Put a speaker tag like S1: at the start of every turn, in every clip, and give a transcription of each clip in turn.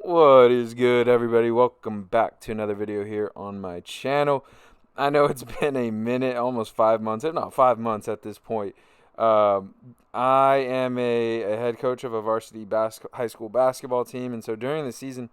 S1: What is good, everybody? Welcome back to another video here on my channel. I know it's been a minute, almost 5 months, if not 5 months at this point. Um, I am a head coach of a varsity high school basketball team, and so during the season,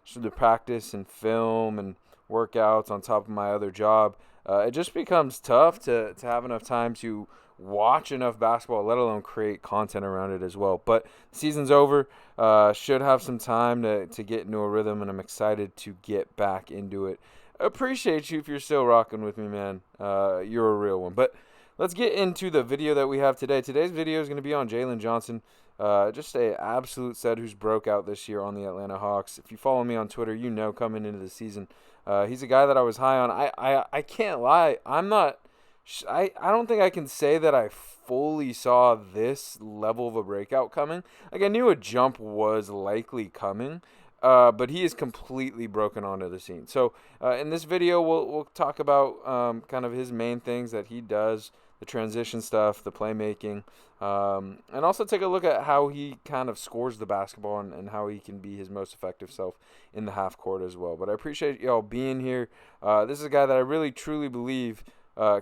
S1: just the practice and film and workouts on top of my other job, it just becomes tough to have enough time to watch enough basketball, let alone create content around it as well. But the season's over. Should have some time to get into a rhythm, and I'm excited to get back into it. Appreciate you if you're still rocking with me, man. You're a real one. But let's get into the video that we have today. Today's video is going to be on Jalen Johnson, just a absolute stud who's broke out this year on the Atlanta Hawks. If you follow me on Twitter, you know coming into the season, he's a guy that I was high on. I can't lie. I don't think I can say that I fully saw this level of a breakout coming. Like, I knew a jump was likely coming, but he is completely broken onto the scene. So in this video, we'll talk about kind of his main things that he does, the transition stuff, the playmaking, and also take a look at how he kind of scores the basketball and how he can be his most effective self in the half court as well. But I appreciate y'all being here. This is a guy that I really, truly believe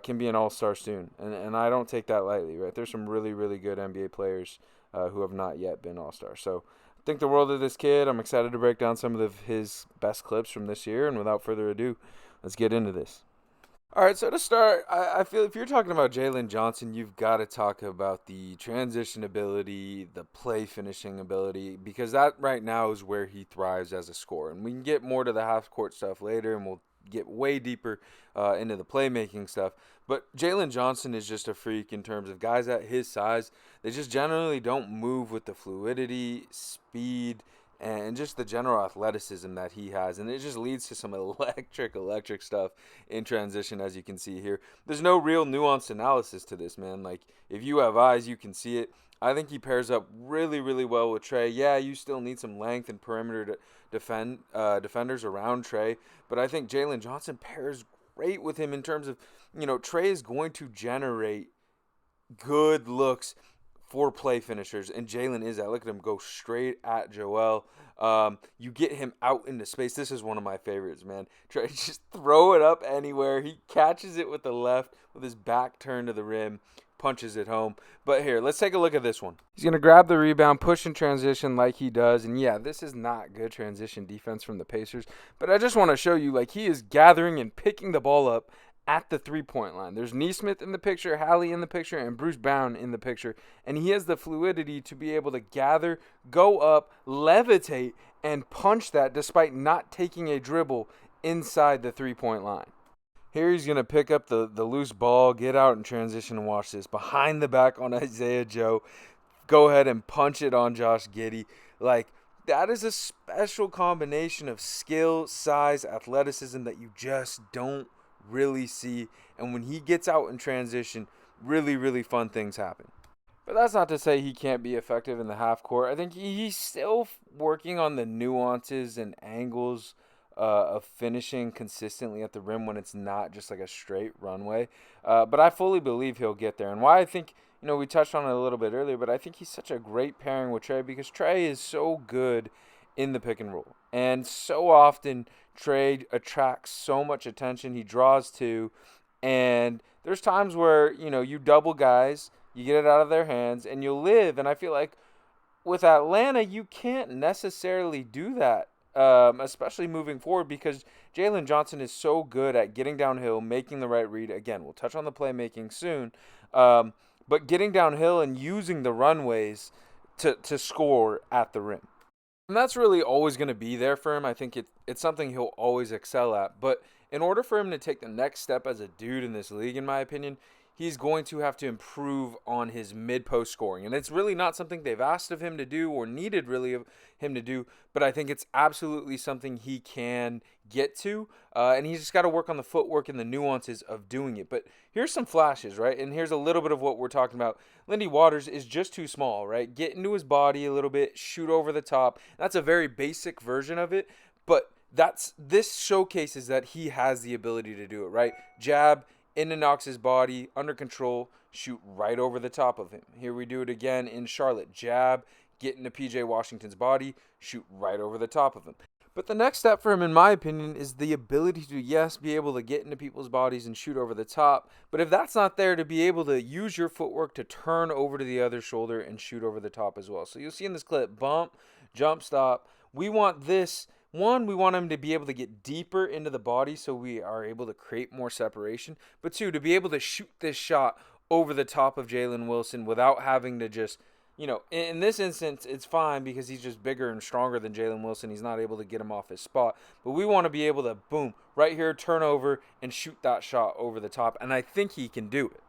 S1: can be an all-star soon, and I don't take that lightly, right? There's some really, really good NBA players who have not yet been all-stars. So I think the world of this kid. I'm excited to break down some of his best clips from this year, and without further ado, let's get into this. All right, so to start, I feel if you're talking about Jalen Johnson, you've got to talk about the transition ability, the play finishing ability, because that right now is where he thrives as a scorer. And we can get more to the half-court stuff later, and we'll get way deeper into the playmaking stuff. But Jalen Johnson is just a freak in terms of guys at his size. They just generally don't move with the fluidity, speed, and just the general athleticism that he has. And it just leads to some electric stuff in transition, as you can see here. There's no real nuanced analysis to this, man. Like, if you have eyes, you can see it. I think he pairs up really, really well with Trey. Yeah, you still need some length and perimeter to defenders around Trey, but I think Jalen Johnson pairs great with him in terms of, Trey is going to generate good looks for play finishers, and Jalen is that. Look at him go straight at Joel. You get him out into space. This is one of my favorites, man. Try to just throw it up anywhere. He catches it with the left with his back turned to the rim, punches it home. But here, let's take a look at this one. He's going to grab the rebound, push in transition like he does. And yeah, this is not good transition defense from the Pacers. But I just want to show you, like, he is gathering and picking the ball up at the three-point line. There's Neesmith in the picture, Hallie in the picture, and Bruce Brown in the picture. And he has the fluidity to be able to gather, go up, levitate, and punch that despite not taking a dribble inside the three-point line. Here he's going to pick up the loose ball, get out in transition, and watch this. Behind the back on Isaiah Joe, go ahead and punch it on Josh Giddey. Like, that is a special combination of skill, size, athleticism that you just don't really see. And when he gets out in transition, really, really fun things happen. But that's not to say he can't be effective in the half court. I think he's still working on the nuances and angles of finishing consistently at the rim when it's not just like a straight runway. But I fully believe he'll get there. And why I think, we touched on it a little bit earlier, but I think he's such a great pairing with Trey because Trey is so good in the pick and roll. And so often Trey attracts so much attention. He draws two. And there's times where, you double guys, you get it out of their hands, and you'll live. And I feel like with Atlanta, you can't necessarily do that. Especially moving forward because Jalen Johnson is so good at getting downhill, making the right read. Again, we'll touch on the playmaking soon, but getting downhill and using the runways to score at the rim. And that's really always going to be there for him. I think it's something he'll always excel at. But in order for him to take the next step as a dude in this league, in my opinion, he's going to have to improve on his mid-post scoring. And it's really not something they've asked of him to do or needed really of him to do, but I think it's absolutely something he can get to, and he's just got to work on the footwork and the nuances of doing it. But here's some flashes, right? And here's a little bit of what we're talking about. Lindy Waters is just too small, right? Get into his body a little bit, shoot over the top. That's a very basic version of it, but this showcases that he has the ability to do it, right? Jab, into Knox's body, under control, shoot right over the top of him. Here we do it again in Charlotte. Jab, get into PJ Washington's body, shoot right over the top of him. But the next step for him, in my opinion, is the ability to, yes, be able to get into people's bodies and shoot over the top. But if that's not there, to be able to use your footwork to turn over to the other shoulder and shoot over the top as well. So you'll see in this clip, bump, jump stop. We want this. One, we want him to be able to get deeper into the body so we are able to create more separation. But two, to be able to shoot this shot over the top of Jalen Wilson without having to just, in this instance, it's fine because he's just bigger and stronger than Jalen Wilson. He's not able to get him off his spot. But we want to be able to, boom, right here, turn over and shoot that shot over the top. And I think he can do it.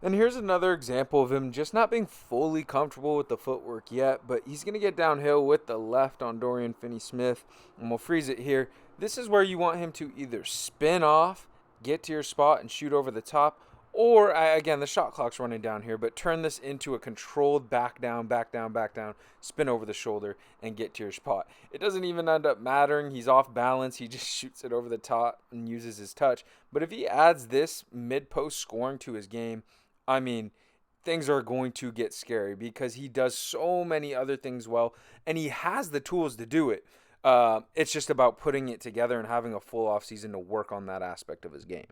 S1: And here's another example of him just not being fully comfortable with the footwork yet. But he's going to get downhill with the left on Dorian Finney-Smith. And we'll freeze it here. This is where you want him to either spin off, get to your spot, and shoot over the top. Or, again, the shot clock's running down here, but turn this into a controlled back down, spin over the shoulder, and get to your spot. It doesn't even end up mattering. He's off balance. He just shoots it over the top and uses his touch. But if he adds this mid-post scoring to his game, I mean, things are going to get scary because he does so many other things well, and he has the tools to do it. It's just about putting it together and having a full offseason to work on that aspect of his game.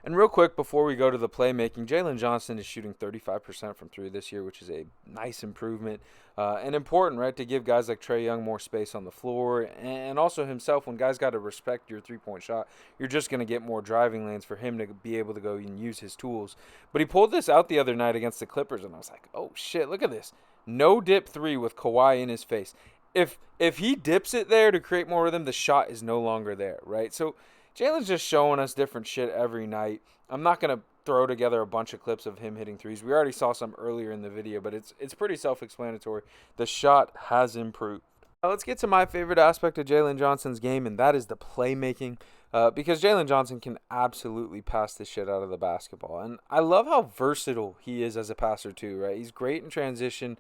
S1: And real quick, before we go to the playmaking, Jalen Johnson is shooting 35% from three this year, which is a nice improvement and important, right, to give guys like Trae Young more space on the floor. And also himself, when guys got to respect your three-point shot, you're just going to get more driving lanes for him to be able to go and use his tools. But he pulled this out the other night against the Clippers, and I was like, oh, shit, look at this. No dip three with Kawhi in his face. If he dips it there to create more rhythm, the shot is no longer there, right? So Jalen's just showing us different shit every night. I'm not going to throw together a bunch of clips of him hitting threes. We already saw some earlier in the video, but it's pretty self-explanatory. The shot has improved. Now let's get to my favorite aspect of Jalen Johnson's game, and that is the playmaking. Because Jalen Johnson can absolutely pass the shit out of the basketball. And I love how versatile he is as a passer too, right? He's great in transition.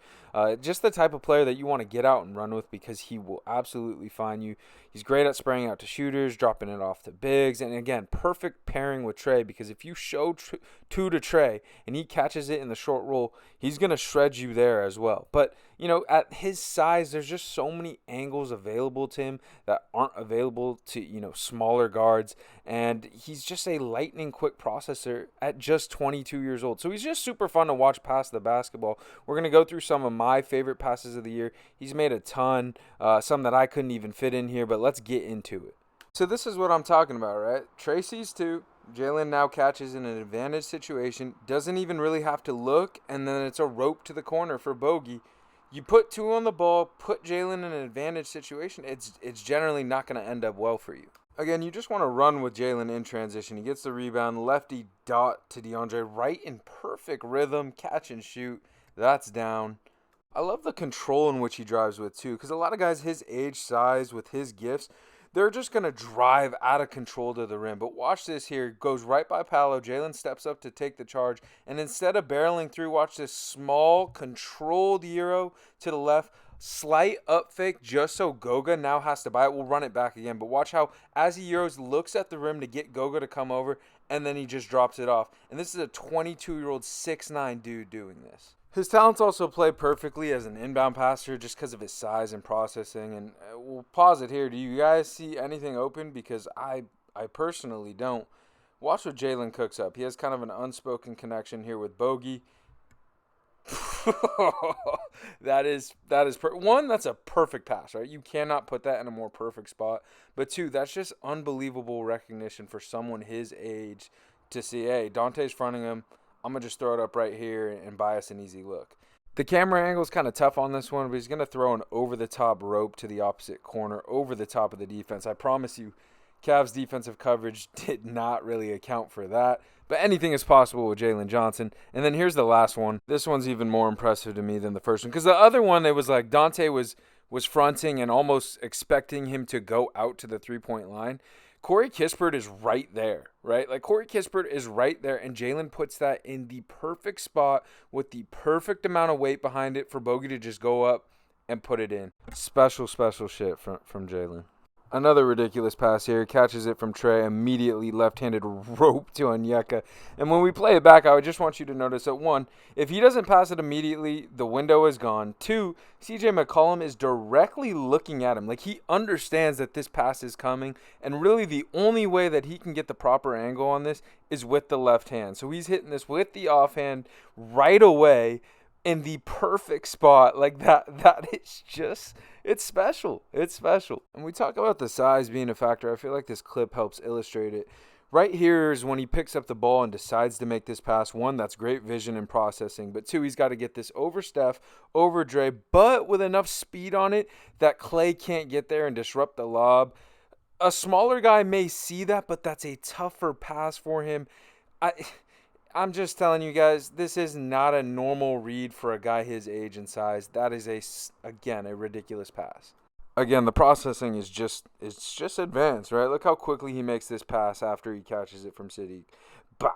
S1: Just the type of player that you want to get out and run with because he will absolutely find you. He's great at spraying out to shooters, dropping it off to bigs. And again, perfect pairing with Trae because if you show two to Trae and he catches it in the short roll, he's going to shred you there as well. But, at his size, there's just so many angles available to him that aren't available to, smaller guards, and he's just a lightning quick processor at just 22 years old. So he's just super fun to watch pass the basketball. We're going to go through some of my favorite passes of the year. He's made a ton, some that I couldn't even fit in here, but let's get into it. So this is what I'm talking about, right? Trae sees two. Jalen now catches in an advantage situation, doesn't even really have to look, and then it's a rope to the corner for bogey. You put two on the ball, put Jalen in an advantage situation, it's generally not going to end up well for you. Again, you just want to run with Jalen in transition. He gets the rebound, lefty dot to DeAndre, right in perfect rhythm, catch and shoot. That's down. I love the control in which he drives with, too, because a lot of guys his age, size, with his gifts, they're just going to drive out of control to the rim. But watch this here. Goes right by Paolo. Jalen steps up to take the charge. And instead of barreling through, watch this small, controlled Euro to the left. Slight up fake just so Goga now has to buy it. We'll run it back again. But watch how as he Euros, looks at the rim to get Goga to come over. And then he just drops it off. And this is a 22-year-old 6'9" dude doing this. His talents also play perfectly as an inbound passer just because of his size and processing. And we'll pause it here. Do you guys see anything open? Because I personally don't. Watch what Jalen cooks up. He has kind of an unspoken connection here with Bogey. That's a perfect pass, right? You cannot put that in a more perfect spot. But two, that's just unbelievable recognition for someone his age to see, hey, Dante's fronting him. I'm going to just throw it up right here and buy us an easy look. The camera angle is kind of tough on this one, but he's going to throw an over-the-top rope to the opposite corner, over the top of the defense. I promise you, Cavs' defensive coverage did not really account for that. But anything is possible with Jalen Johnson. And then here's the last one. This one's even more impressive to me than the first one. Because the other one, it was like Dante was fronting and almost expecting him to go out to the three-point line. Corey Kispert is right there, right? Like Corey Kispert is right there, and Jalen puts that in the perfect spot with the perfect amount of weight behind it for Bogey to just go up and put it in. Special shit from Jalen. Another ridiculous pass here. Catches it from Trey. Immediately left-handed rope to Onyeka. And when we play it back, I would just want you to notice that, one, if he doesn't pass it immediately, the window is gone. Two, CJ McCollum is directly looking at him. Like, he understands that this pass is coming. And really the only way that he can get the proper angle on this is with the left hand. So he's hitting this with the offhand right away in the perfect spot. Like, that is just, it's special. It's special. And we talk about the size being a factor. I feel like this clip helps illustrate it. Right here is when he picks up the ball and decides to make this pass. One, that's great vision and processing. But two, he's got to get this over Steph, over Dre, but with enough speed on it that Clay can't get there and disrupt the lob. A smaller guy may see that, but that's a tougher pass for him. I'm just telling you guys, this is not a normal read for a guy his age and size. That is, again, a ridiculous pass. Again, the processing is just advanced, right? Look how quickly he makes this pass after he catches it from City. Bah!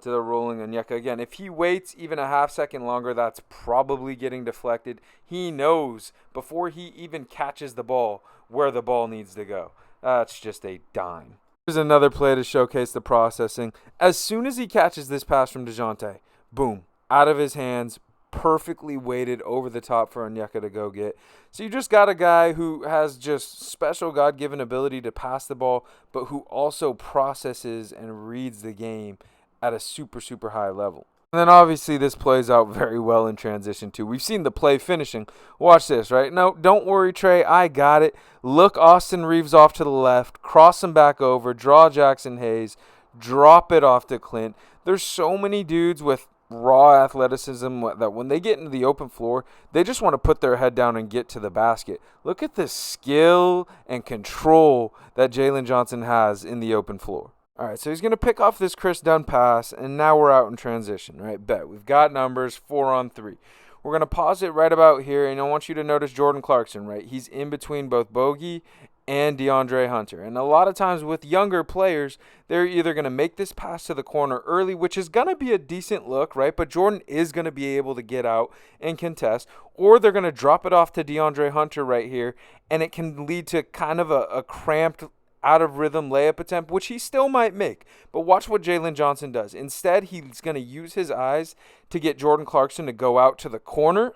S1: To the rolling Onyeka. Again, if he waits even a half second longer, that's probably getting deflected. He knows before he even catches the ball where the ball needs to go. That's just a dime. Here's another play to showcase the processing. As soon as he catches this pass from DeJounte, boom, out of his hands, perfectly weighted over the top for Onyeka to go get. So you just got a guy who has just special God-given ability to pass the ball, but who also processes and reads the game at a super, super high level. And then obviously this plays out very well in transition too. We've seen the play finishing. Watch this, right? No, don't worry, Trey. I got it. Look Austin Reeves off to the left. Cross him back over. Draw Jackson Hayes. Drop it off to Clint. There's so many dudes with raw athleticism that when they get into the open floor, they just want to put their head down and get to the basket. Look at the skill and control that Jalen Johnson has in the open floor. All right, so he's going to pick off this Chris Dunn pass, and now we're out in transition, right? Bet. We've got numbers, 4-on-3. We're going to pause it right about here, and I want you to notice Jordan Clarkson, right? He's in between both Bogey and DeAndre Hunter. And a lot of times with younger players, they're either going to make this pass to the corner early, which is going to be a decent look, right? But Jordan is going to be able to get out and contest, or they're going to drop it off to DeAndre Hunter right here, and it can lead to kind of a cramped out of rhythm layup attempt, which he still might make. But watch what Jalen Johnson does. Instead, he's going to use his eyes to get Jordan Clarkson to go out to the corner.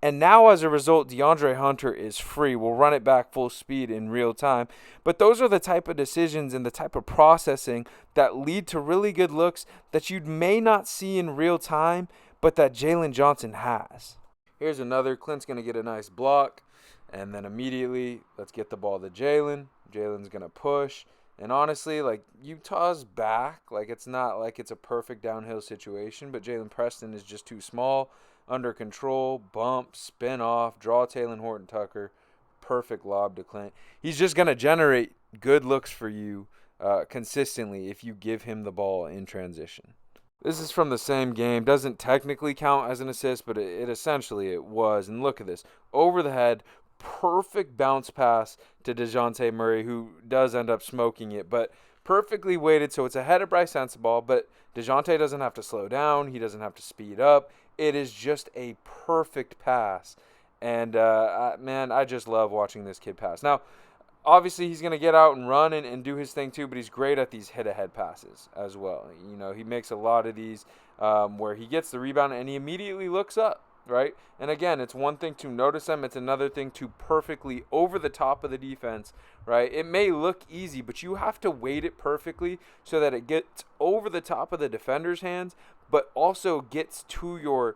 S1: And now, as a result, DeAndre Hunter is free. We'll run it back full speed in real time. But those are the type of decisions and the type of processing that lead to really good looks that you may not see in real time, but that Jalen Johnson has. Here's another. Clint's going to get a nice block. And then immediately, let's get the ball to Jaylen. Jaylen's going to push. And honestly, like, Utah's back. Like, it's not like it's a perfect downhill situation, but Jalen Preston is just too small, under control, bump, spin off, draw Talen Horton-Tucker. Perfect lob to Clint. He's just going to generate good looks for you consistently if you give him the ball in transition. This is from the same game. Doesn't technically count as an assist, but it essentially it was. And look at this. Over the head, perfect bounce pass to DeJounte Murray, who does end up smoking it, but perfectly weighted, so it's ahead of Bryce Sensabaugh, but DeJounte doesn't have to slow down. He doesn't have to speed up. It is just a perfect pass. And, man, I just love watching this kid pass. Now, obviously, he's going to get out and run and do his thing too, but he's great at these hit-ahead passes as well. You know, he makes a lot of these where he gets the rebound and he immediately looks up, right? And again, it's one thing to notice them. It's another thing to perfectly over the top of the defense, right? It may look easy, but you have to weight it perfectly so that it gets over the top of the defender's hands, but also gets to your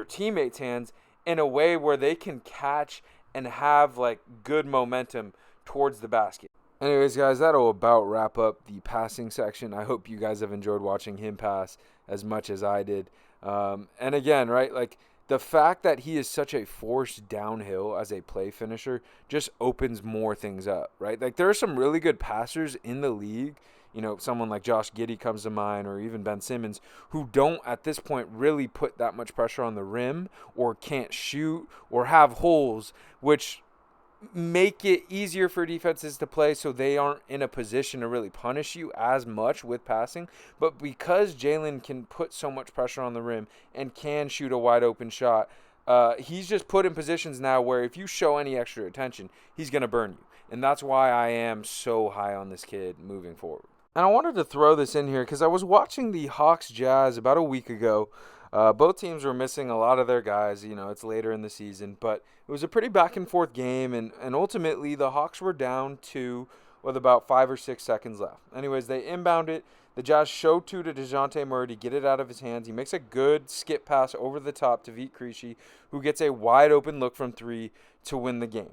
S1: teammates' hands in a way where they can catch and have, like, good momentum towards the basket. Anyways, guys, that'll about wrap up the passing section. I hope you guys have enjoyed watching him pass as much as I did. And again, right, like, the fact that he is such a force downhill as a play finisher just opens more things up, right? Like, there are some really good passers in the league. You know, someone like Josh Giddey comes to mind, or even Ben Simmons, who don't at this point really put that much pressure on the rim or can't shoot or have holes, which make it easier for defenses to play so they aren't in a position to really punish you as much with passing. But because Jaylen can put so much pressure on the rim and can shoot a wide open shot, he's just put in positions now where if you show any extra attention, he's going to burn you. And that's why I am so high on this kid moving forward. And I wanted to throw this in here because I was watching the Hawks Jazz about a week ago. Both teams were missing a lot of their guys. It's later in the season, but it was a pretty back and forth game, and ultimately the Hawks were down 2 with about 5 or 6 seconds left. Anyways, they inbound it. The Jazz show 2 to DeJounte Murray to get it out of his hands. He makes a good skip pass over the top to Vit Krejci, who gets a wide open look from 3 to win the game.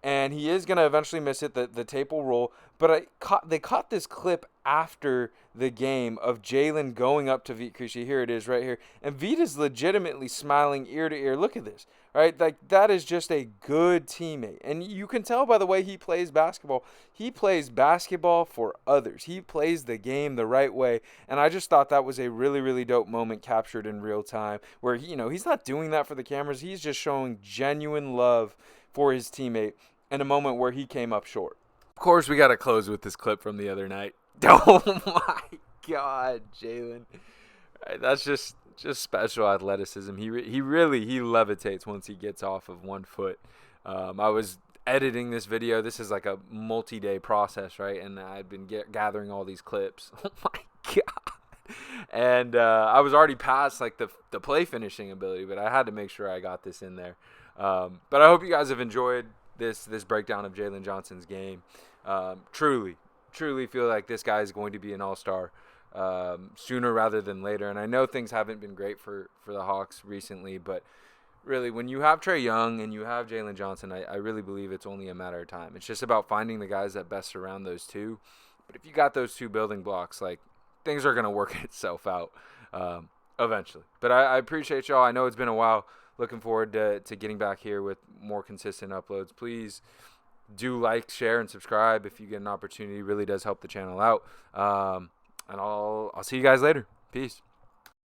S1: And he is going to eventually miss it. The tape will roll. But they caught this clip after the game of Jaylen going up to Vit Krejci. Here it is right here. And Vit is legitimately smiling ear to ear. Look at this, right? Like, that is just a good teammate. And you can tell by the way he plays basketball. He plays basketball for others. He plays the game the right way. And I just thought that was a really, really dope moment captured in real time where, he's not doing that for the cameras. He's just showing genuine love for his teammate in a moment where he came up short. Of course, we got to close with this clip from the other night. Oh, my God, Jaylen. That's just special athleticism. He levitates once he gets off of 1 foot. I was editing this video. This is like a multi-day process, right? And I've been gathering all these clips. Oh, my God. And I was already past like the play finishing ability, but I had to make sure I got this in there. But I hope you guys have enjoyed this breakdown of Jalen Johnson's game. Truly feel like this guy is going to be an all-star sooner rather than later. And I know things haven't been great for the Hawks recently, but really when you have Trae Young and you have Jalen Johnson, I really believe it's only a matter of time. It's just about finding the guys that best surround those two. But if you got those two building blocks, like, things are going to work itself out eventually. But I appreciate y'all. I know it's been a while. Looking forward to getting back here with more consistent uploads. Please do like, share, and subscribe if you get an opportunity. It really does help the channel out. And I'll see you guys later. Peace.